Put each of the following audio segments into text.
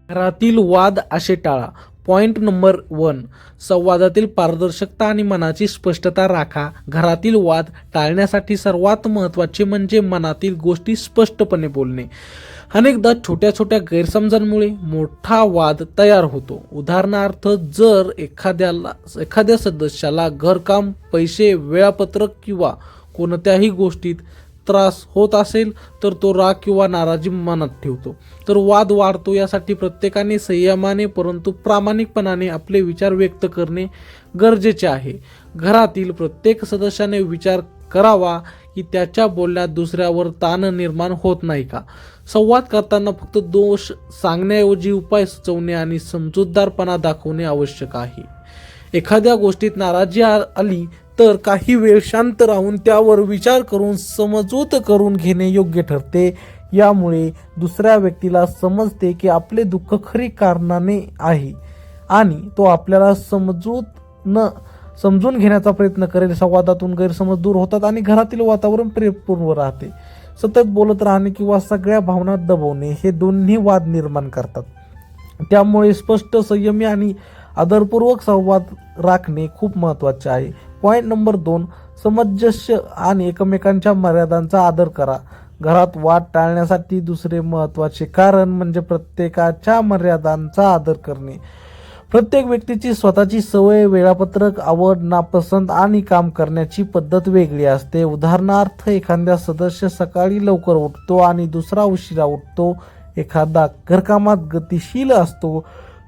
घरातील वाद असे टाळा. पॉइंट नंबर 1, संवादातील पारदर्शकता आणि मनाची स्पष्टता राखा. घरातील वाद टाळण्यासाठी सर्वात महत्त्वाचे म्हणजे मनातील गोष्टी स्पष्टपणे बोलणे. अनेकदा छोट्या छोट्या गैरसमजांमुळे मोठा वाद तयार होतो. उदाहरणार्थ, जर एखाद्या सदस्याला घरकाम, पैसे, वेळापत्रक किंवा कोणत्याही गोष्टीत त्रास होत असेल तर तो राग किंवा नाराजी मनात ठेवतो, तर वाद वाढतो. यासाठी प्रत्येकाने संयमाने परंतु प्रामाणिकपणाने आपले विचार व्यक्त करणे गरजेचे आहे. घरातील प्रत्येक सदस्याने विचार करावा की त्याच्या बोलण्यात दुसऱ्यावर ताण निर्माण होत नाही का. संवाद करताना फक्त दोष सांगण्याऐवजी उपाय सुचवणे आणि समजूतदारपणा दाखवणे आवश्यक आहे. एखाद्या गोष्टीत नाराजी आली तर काही वेळ शांत राहून त्यावर विचार करून समजूत करून घेणे योग्य ठरते. यामुळे दुसऱ्या व्यक्तीला समजते की आपले दुःख खरी कारणाने आहे आणि तो आपल्याला समजून घेण्याचा प्रयत्न करेल. संवादातून गैरसमज दूर होतात आणि घरातील वातावरण प्रेमपूर्ण राहते. सतत बोलत राहणे किंवा सगळ्या भावना दबवणे हे दोन्ही वाद निर्माण करतात. त्यामुळे स्पष्ट, संयमी आणि आदरपूर्वक संवाद राखणे खूप महत्त्वाचे आहे. पॉईंट नंबर 2, सामंजस्य आणि एकमेकांच्या मर्यादांचा आदर करा. घरात वाद टाळण्यासाठी दुसरे महत्त्वाचे कारण म्हणजे प्रत्येकाच्या मर्यादांचा आदर करणे. प्रत्येक व्यक्तीची स्वतःची सवय, वेळापत्रक, आवड, नापसंत आणि काम करण्याची पद्धत वेगळी असते. उदाहरणार्थ, एखादा सदस्य सकाळी लवकर उठतो आणि दुसरा उशिरा उठतो. एखादा घरकामात गतिशील असतो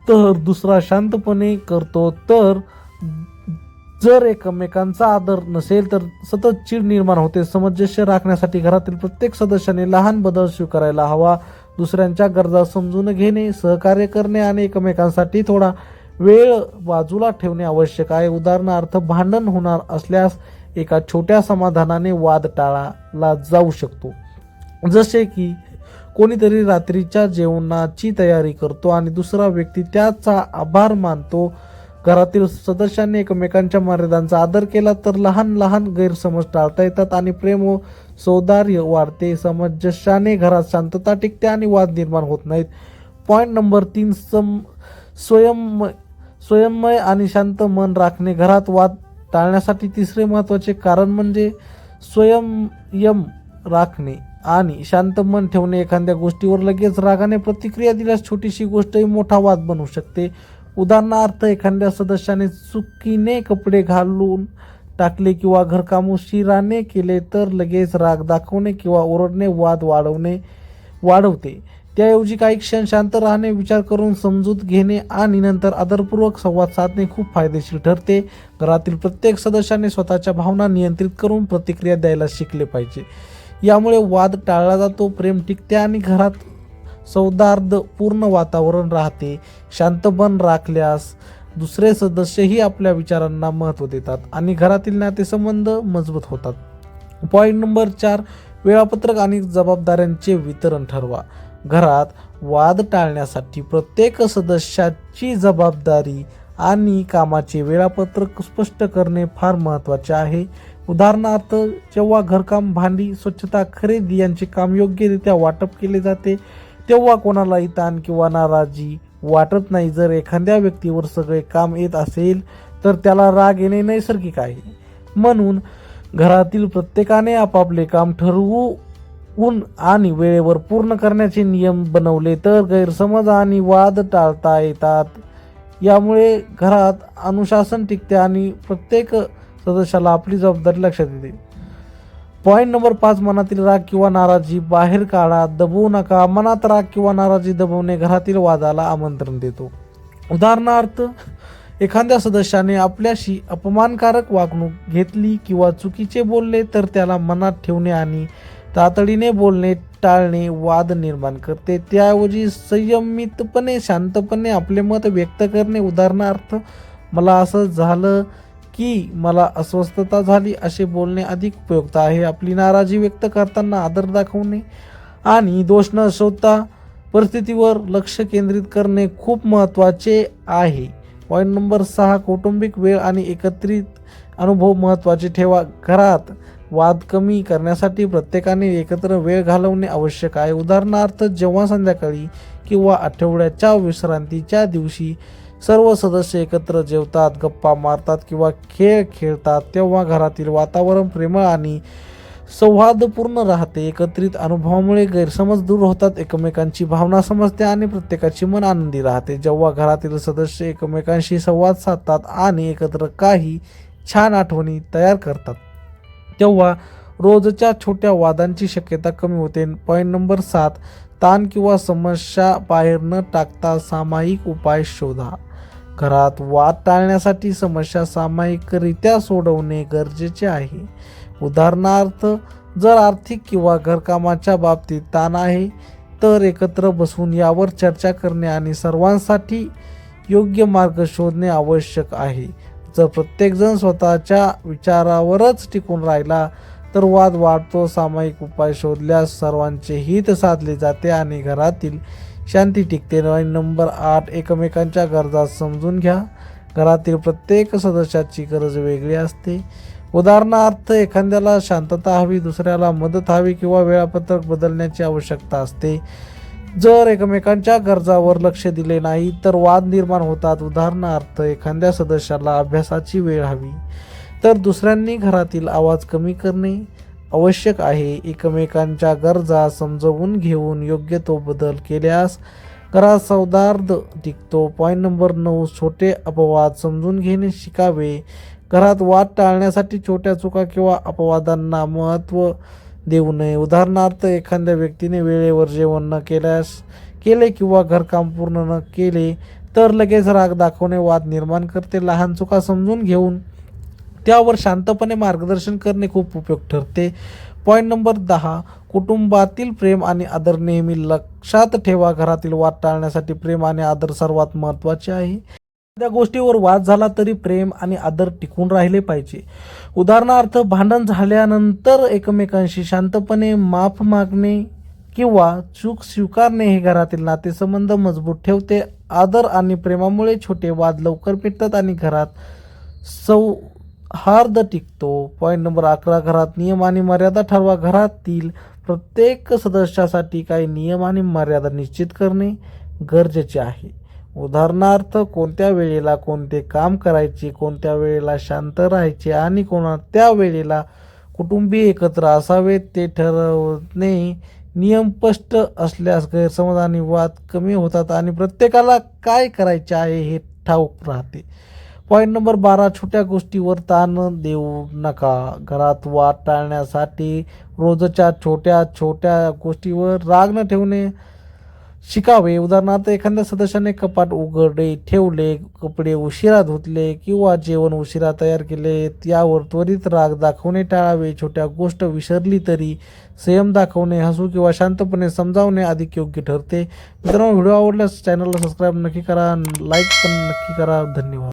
तर दुसरा शांतपणे करतो. तर जर एकमेकांचा आदर नसेल तर सतत चीड निर्माण होते. सामंजस्य राखण्यासाठी घरातील प्रत्येक सदस्याने लहान बदल स्वीकारायला हवा. दुसऱ्यांच्या गरजा समजून घेणे, सहकार्य करणे आणि एकमेकांसाठी थोडा वेळ बाजूला ठेवणे आवश्यक आहे. उदाहरणार्थ, भांडण होणार असल्यास एका छोट्या समाधानाने वाद टाळला जाऊ शकतो. जसे की कोणीतरी रात्रीच्या जेवणाची तयारी करतो आणि दुसरा व्यक्ती त्याचा आभार मानतो. घरातील सदस्यांनी एकमेकांच्या मर्यादांचा आदर केला तर लहान लहान गैरसमज टाळता येतात आणि प्रेम व सौहार्द वाढते. सामंजस्याने घरात शांतता टिकते आणि वाद निर्माण होत नाहीत. पॉईंट नंबर 3, स्वयंमय आणि शांत मन राखणे. घरात वाद टाळण्यासाठी तिसरे महत्त्वाचे कारण म्हणजे संयम राखणे आणि शांत मन ठेवणे. एखाद्या गोष्टीवर लगेच रागाने प्रतिक्रिया दिल्यास छोटीशी गोष्टही मोठा वाद बनवू शकते. उदाहरणार्थ, एखाद्या सदस्याने चुकीने कपडे घालून टाकले किंवा घरकाम उशिराने केले तर लगेच राग दाखवणे किंवा ओरडणे वाद वाढवते. त्याऐवजी काही क्षण शांत राहणे, विचार करून समजूत घेणे आणि नंतर आदरपूर्वक संवाद साधणे खूप फायदेशीर ठरते. घरातील प्रत्येक सदस्याने स्वतःच्या भावना नियंत्रित करून प्रतिक्रिया द्यायला शिकले पाहिजे. यामुळे वाद टाळला जातो, प्रेम टिकते आणि घरात सौहार्दपूर्ण वातावरण राहते. शांत मन राखल्यास दुसरे सदस्यही आपल्या विचारांना महत्त्व देतात आणि घरातील नातेसंबंध मजबूत होतात. पॉईंट नंबर 4, वेळापत्रक आणि जबाबदाऱ्यांचे वितरण ठरवा. घरात वाद टाळण्यासाठी प्रत्येक सदस्याची जबाबदारी आणि कामाचे वेळापत्रक स्पष्ट करणे फार महत्त्वाचे आहे. उदाहरणार्थ, जेव्हा घरकाम, भांडी, स्वच्छता, खरेदी यांचे काम योग्यरित्या वाटप केले जाते तेव्हा कोणालाही ताण किंवा नाराजी वाटत नाही. जर एखाद्या व्यक्तीवर सगळे काम येत असेल तर त्याला राग येणे नैसर्गिक आहे. म्हणून घरातील प्रत्येकाने आपापले काम ठरवून आणि वेळेवर पूर्ण करण्याचे नियम बनवले तर गैरसमज आणि वाद टाळता येतात. यामुळे घरात अनुशासन टिकते आणि प्रत्येक सदस्याला आपली जबाबदारी लक्षात येते. पॉईंट नंबर 5, मनातील राग किंवा नाराजी बाहेर काढा, दबवू नका. मनात राग किंवा नाराजी दबवणे घरातील वादाला आमंत्रण देतो. उदाहरणार्थ, एखाद्या सदस्याने आपल्याशी अपमानकारक वागणूक घेतली किंवा चुकीचे बोलले तर त्याला मनात ठेवणे आणि तातडीने बोलणे टाळणे वाद निर्माण करते. त्याऐवजी संयमितपणे, शांतपणे आपले मत व्यक्त करणे. उदाहरणार्थ, मला असं झालं की मला अस्वस्थता झाली असे बोलणे अधिक उपयुक्त आहे. आपली नाराजी व्यक्त करताना आदर दाखवणे आणि दोष न शोधता परिस्थितीवर लक्ष केंद्रित करणे खूप महत्त्वाचे आहे. पॉईंट नंबर 6, कौटुंबिक वेळ आणि एकत्रित अनुभव महत्त्वाचे ठेवा. घरात वाद कमी करण्यासाठी प्रत्येकाने एकत्र वेळ घालवणे आवश्यक आहे. उदाहरणार्थ, जेव्हा संध्याकाळी किंवा आठवड्याच्या विश्रांतीच्या दिवशी सर्व सदस्य एकत्र जेवतात, गप्पा मारतात किंवा खेळ खेळतात तेव्हा घरातील वातावरण प्रेमळ आणि सौहार्दपूर्ण राहते. एकत्रित अनुभवामुळे गैरसमज दूर होतात, एकमेकांची भावना समजते आणि प्रत्येकाची मन आनंदी राहते. जेव्हा घरातील सदस्य एकमेकांशी संवाद साधतात आणि एकत्र काही छान आठवणी तयार करतात तेव्हा रोजच्या छोट्या वादांची शक्यता कमी होते. पॉईंट नंबर 7, ताण किंवा समस्या बाहेर न टाकता सामायिक उपाय शोधा. घरात वाद टाळण्यासाठी समस्या सामायिकरित्या सोडवणे गरजेचे आहे. उदाहरणार्थ, जर आर्थिक किंवा घरकामाच्या बाबतीत ताण आहे तर एकत्र बसून यावर चर्चा करणे आणि सर्वांसाठी योग्य मार्ग शोधणे आवश्यक आहे. जर प्रत्येकजण स्वतःच्या विचारावरच टिकून राहिला तर वाद वाढतो. सामायिक उपाय शोधल्यास सर्वांचे हित साधले जाते आणि घरातील शांती टिकते. नंबर 8, एकमेकांच्या गरजा समजून घ्या. घरातील प्रत्येक सदस्याची गरज वेगळी असते. उदाहरणार्थ, एखाद्याला शांतता हवी, दुसऱ्याला मदत हवी किंवा वेळापत्रक बदलण्याची आवश्यकता असते. जर एकमेकांच्या गरजावर लक्ष दिले नाही तर वाद निर्माण होतात. उदाहरणार्थ, एखाद्या सदस्याला अभ्यासाची वेळ हवी तर दुसऱ्यांनी घरातील आवाज कमी करणे आवश्यक आहे. एकमेकांच्या गरजा समजवून घेऊन योग्य तो बदल केल्यास घरात सौहार्द टिकतो. पॉईंट नंबर 9, छोटे अपवाद समजून घेणे शिकावे. घरात वाद टाळण्यासाठी छोट्या चुका किंवा अपवादांना महत्त्व देऊ नये. उदाहरणार्थ, एखाद्या व्यक्तीने वेळेवर जेवण न केले किंवा घरकाम पूर्ण न केले तर लगेच राग दाखवणे वाद निर्माण करते. लहान चुका समजून घेऊन त्यावर शांतपणे मार्गदर्शन करणे खूप उपयुक्त ठरते. पॉईंट नंबर 10, कुटुंबातील प्रेम आणि आदर नेहमी लक्षात ठेवा. घरातील वाद टाळण्यासाठी प्रेम आणि आदर सर्वात महत्त्वाचे आहे. एखाद्या गोष्टीवर वाद झाला तरी प्रेम आणि आदर टिकून राहिले पाहिजे. उदाहरणार्थ, भांडण झाल्यानंतर एकमेकांशी शांतपणे माफ मागणे किंवा चूक स्वीकारणे हे घरातील नातेसंबंध मजबूत ठेवते. आदर आणि प्रेमामुळे छोटे वाद लवकर मिटतात आणि घरात सौहार्द टिकतो. पॉईंट नंबर 11, घरात नियम आणि मर्यादा ठरवा. घरातील प्रत्येक सदस्यासाठी काही नियम आणि मर्यादा निश्चित करणे गरजेचे आहे. उदाहरणार्थ, कोणत्या वेळेला कोणते काम करायचे, कोणत्या वेळेला शांत राहायचे आणि कोणत्या वेळेला कुटुंबीय एकत्र असावेत ते ठरवणे. नियम स्पष्ट असल्यास गैरसमज आणि वाद कमी होतात आणि प्रत्येकाला काय करायचे आहे हे ठाऊक राहते. पॉईंट नंबर 12, छोट्या गोष्टीवर ताण देऊ नका. घरात वाद टाळण्यासाठी रोजच्या छोट्या छोट्या गोष्टीवर राग न ठेवणे शिकावे. उदाहरणार्थ, एखाद्या सदस्याने कपाट उघडे ठेवले, कपडे उशिरा धुतले किंवा जेवण उशिरा तयार केले यावर त्वरित राग दाखवणे टाळावे. छोट्या गोष्ट विसरली तरी संयम दाखवणे, हसू किंवा शांतपणे समजावणे अधिक योग्य ठरते. मित्रांनो, व्हिडिओ आवडल्यास चॅनलला सबस्क्राईब नक्की करा, लाईक पण नक्की करा. धन्यवाद.